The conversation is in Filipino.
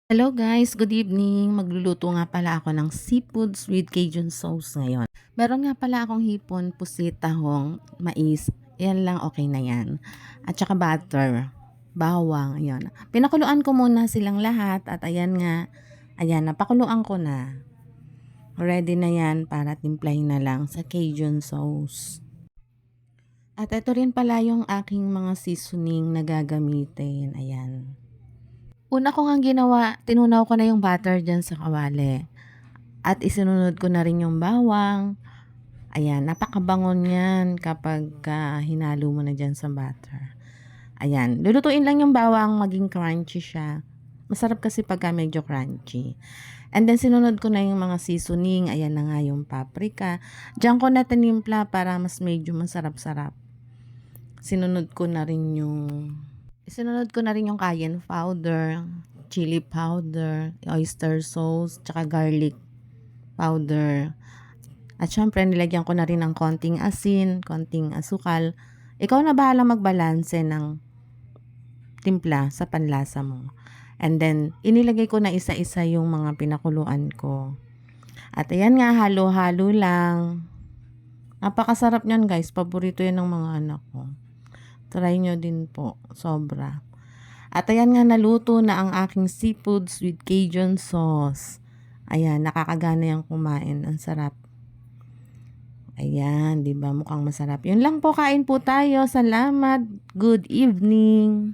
Hello guys, good evening. Magluluto nga pala ako ng seafoods with Cajun sauce ngayon. Meron nga pala akong hipon, pusit, tahong, mais. Yan lang, okay na yan. At saka butter, bawang, ayan. Pinakuluan ko muna silang lahat at ayan nga, ayan, napakuluan ko na. Ready na yan para timplahin na lang sa Cajun sauce. At ito rin pala yung aking mga seasoning na gagamitin. Ayan. Una ko ngang ginawa, tinunaw ko na yung butter dyan sa kawali. At isinunod ko na rin yung bawang. Ayan, napakabangon yan kapag hinalo mo na dyan sa butter. Ayan, lulutuin lang yung bawang, maging crunchy siya. Masarap kasi pagka medyo crunchy. And then sinunod ko na yung mga seasoning. Ayan na nga yung paprika. Diyan ko na tinimpla para mas medyo masarap-sarap. Sinunod ko na rin yung cayenne powder, chili powder, oyster sauce, tsaka garlic powder. At syempre, nilagyan ko na rin ng konting asin, konting asukal. Ikaw na bahala magbalanse ng timpla sa panlasa mo. And then, inilagay ko na isa-isa yung mga pinakuluan ko. At ayan nga, halo-halo lang. Napakasarap niyan guys. Paborito yan ng mga anak ko. Try nyo din po. Sobra. At ayan nga, naluto na ang aking seafoods with Cajun sauce. Ayan, nakakagana yung kumain. Ang sarap. Ayan, di ba? Mukhang masarap. Yun lang po, kain po tayo. Salamat. Good evening.